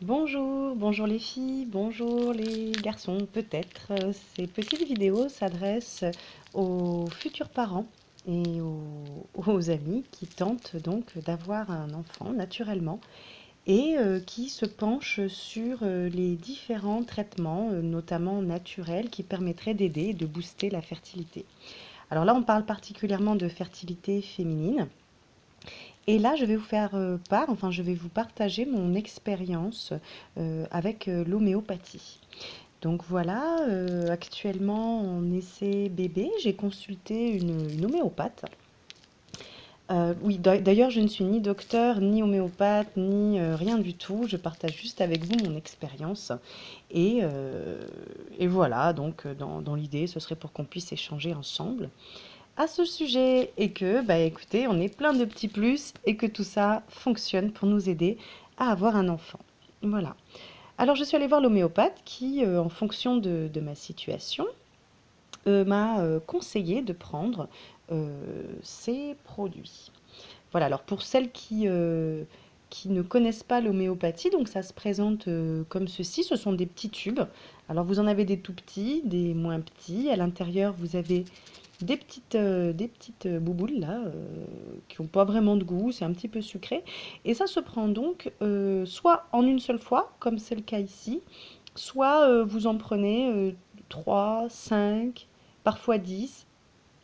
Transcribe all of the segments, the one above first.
Bonjour, bonjour les filles, bonjour les garçons. Peut-être ces petites vidéos s'adressent aux futurs parents et aux amis qui tentent donc d'avoir un enfant naturellement et qui se penchent sur les différents traitements, notamment naturels, qui permettraient d'aider et de booster la fertilité. Alors là, on parle particulièrement de fertilité féminine. Et là, je vais vous faire part, enfin, je vais vous partager mon expérience avec l'homéopathie. Donc voilà, actuellement en essai bébé, j'ai consulté une homéopathe. Oui, d'ailleurs, je ne suis ni docteur, ni homéopathe, ni rien du tout. Je partage juste avec vous mon expérience. Et, euh, et voilà, donc dans l'idée, ce serait pour qu'on puisse échanger ensemble à ce sujet et que, bah écoutez, on est plein de petits plus et que tout ça fonctionne pour nous aider à avoir un enfant. Voilà. Alors je suis allée voir l'homéopathe qui, en fonction de ma situation, m'a conseillé de prendre ces produits. Voilà, alors pour celles qui ne connaissent pas l'homéopathie, donc ça se présente comme ceci, ce sont des petits tubes. Alors vous en avez des tout petits, des moins petits. À l'intérieur, vous avez des petites bouboules là, qui n'ont pas vraiment de goût, c'est un petit peu sucré. Et ça se prend donc soit en une seule fois, comme c'est le cas ici, soit vous en prenez 3, 5, parfois 10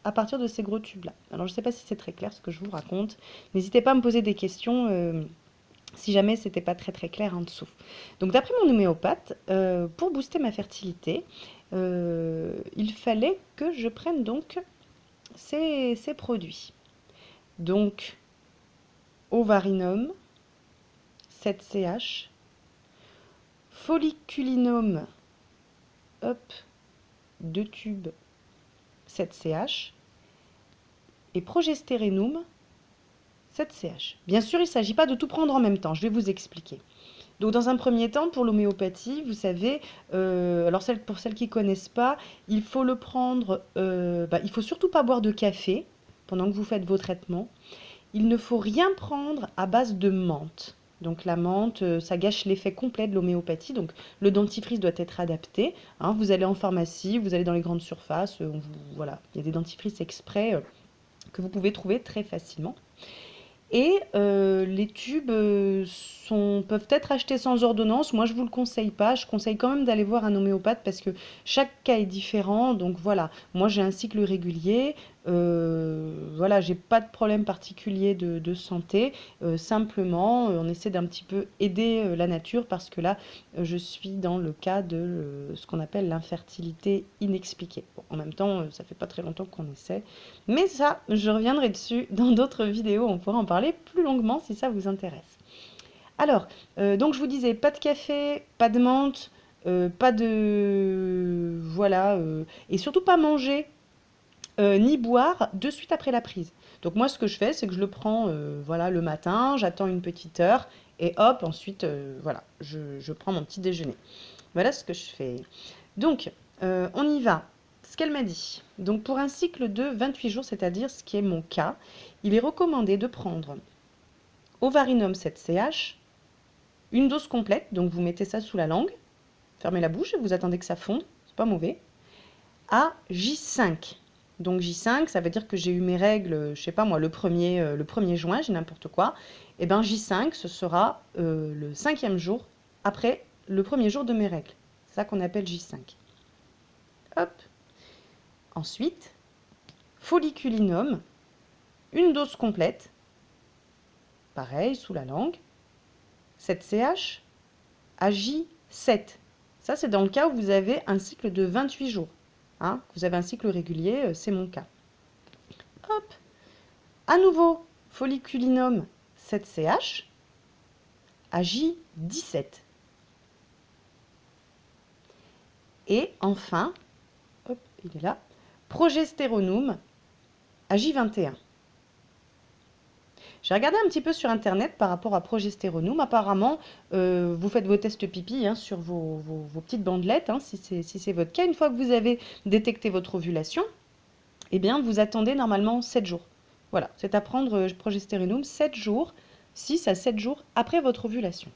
à partir de ces gros tubes-là. Alors je ne sais pas si c'est très clair ce que je vous raconte. N'hésitez pas à me poser des questions si jamais c'était pas très très clair en dessous. Donc d'après mon homéopathe, pour booster ma fertilité, il fallait que je prenne donc ces produits. Donc Ovarinum, 7CH, Folliculinum, hop, 2 tubes, 7CH, et Progestérénum, 7CH. Bien sûr, il ne s'agit pas de tout prendre en même temps, je vais vous expliquer. Donc dans un premier temps, pour l'homéopathie, vous savez, alors pour celles qui ne connaissent pas, il faut le prendre, il faut surtout pas boire de café pendant que vous faites vos traitements. Il ne faut rien prendre à base de menthe. Donc la menthe, ça gâche l'effet complet de l'homéopathie. Donc le dentifrice doit être adapté, hein. Vous allez en pharmacie, vous allez dans les grandes surfaces, voilà, il y a des dentifrices exprès que vous pouvez trouver très facilement. Et les tubes peuvent être achetés sans ordonnance. Moi, je ne vous le conseille pas. Je conseille quand même d'aller voir un homéopathe parce que chaque cas est différent. Donc voilà, moi j'ai un cycle régulier. Voilà, j'ai pas de problème particulier de santé. Simplement, on essaie d'un petit peu aider la nature parce que là, je suis dans le cas de ce qu'on appelle l'infertilité inexpliquée. Bon, en même temps, ça fait pas très longtemps qu'on essaie. Mais ça, je reviendrai dessus dans d'autres vidéos, on pourra en parler plus longuement si ça vous intéresse. Alors, donc je vous disais, pas de café, pas de menthe, pas de... Voilà, et surtout pas manger ni boire de suite après la prise. Donc moi, ce que je fais, c'est que je le prends voilà, le matin, j'attends une petite heure, et hop, ensuite, voilà, je prends mon petit déjeuner. Voilà ce que je fais. Donc, on y va. Ce qu'elle m'a dit. Donc, pour un cycle de 28 jours, c'est-à-dire ce qui est mon cas, il est recommandé de prendre Ovarinum 7CH, une dose complète, donc vous mettez ça sous la langue, fermez la bouche et vous attendez que ça fonde, c'est pas mauvais, à J5. Donc J5, ça veut dire que j'ai eu mes règles, je sais pas moi, le 1er juin, j'ai n'importe quoi. Et bien J5, ce sera le 5e jour après le 1er jour de mes règles. C'est ça qu'on appelle J5. Hop. Ensuite, folliculinum, une dose complète, pareil, sous la langue, 7CH, AJ7. Ça, c'est dans le cas où vous avez un cycle de 28 jours. Hein, vous avez un cycle régulier, c'est mon cas. Hop, à nouveau, folliculinum 7CH, AJ17. Et enfin, hop, il est là, progestéronum, AJ21. J'ai regardé un petit peu sur internet par rapport à progestéronum. Apparemment, vous faites vos tests pipi hein, sur vos petites bandelettes, hein, si c'est votre cas. Une fois que vous avez détecté votre ovulation, eh bien, vous attendez normalement 7 jours. Voilà, c'est à prendre progestéronum 7 jours, 6 à 7 jours après votre ovulation.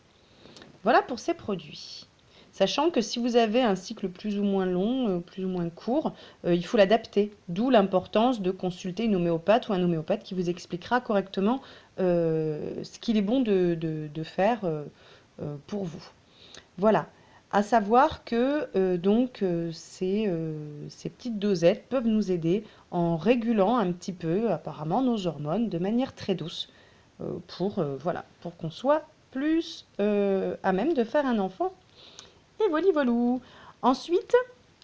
Voilà pour ces produits. Sachant que si vous avez un cycle plus ou moins long, plus ou moins court, il faut l'adapter. D'où l'importance de consulter une homéopathe ou un homéopathe qui vous expliquera correctement ce qu'il est bon de faire pour vous. Voilà. À savoir que ces petites dosettes peuvent nous aider en régulant un petit peu apparemment nos hormones de manière très douce voilà, pour qu'on soit plus à même de faire un enfant. Et voilà, voilà. Ensuite,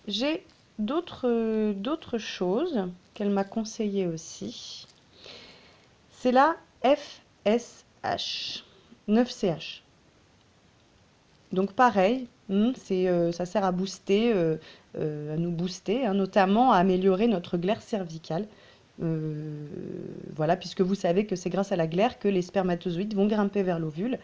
j'ai d'autres choses qu'elle m'a conseillé aussi. C'est la FSH, 9CH. Donc pareil, ça sert à booster, à nous booster, hein, notamment à améliorer notre glaire cervicale. Voilà, puisque vous savez que c'est grâce à la glaire que les spermatozoïdes vont grimper vers l'ovule.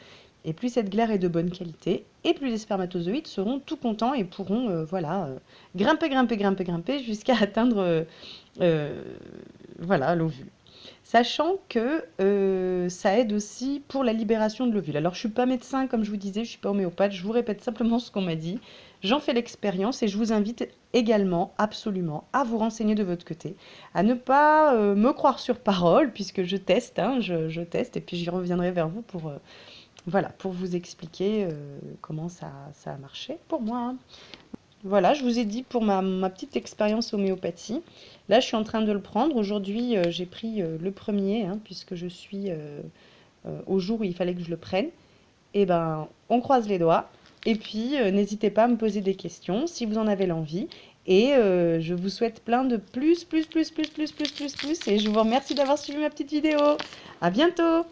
Et plus cette glaire est de bonne qualité, et plus les spermatozoïdes seront tout contents et pourront voilà, grimper, grimper, grimper, grimper jusqu'à atteindre voilà, l'ovule. Sachant que ça aide aussi pour la libération de l'ovule. Alors, je ne suis pas médecin, comme je vous disais, je ne suis pas homéopathe, je vous répète simplement ce qu'on m'a dit. J'en fais l'expérience et je vous invite également, absolument, à vous renseigner de votre côté, à ne pas me croire sur parole, puisque je teste, hein, je teste, et puis j'y reviendrai vers vous pour, voilà, pour vous expliquer comment ça a marché pour moi, hein. Voilà, je vous ai dit pour ma petite expérience homéopathie. Là, je suis en train de le prendre. Aujourd'hui, j'ai pris le premier, hein, puisque je suis au jour où il fallait que je le prenne. Et ben, on croise les doigts. Et puis, n'hésitez pas à me poser des questions si vous en avez l'envie. Et je vous souhaite plein de plus. Et je vous remercie d'avoir suivi ma petite vidéo. À bientôt!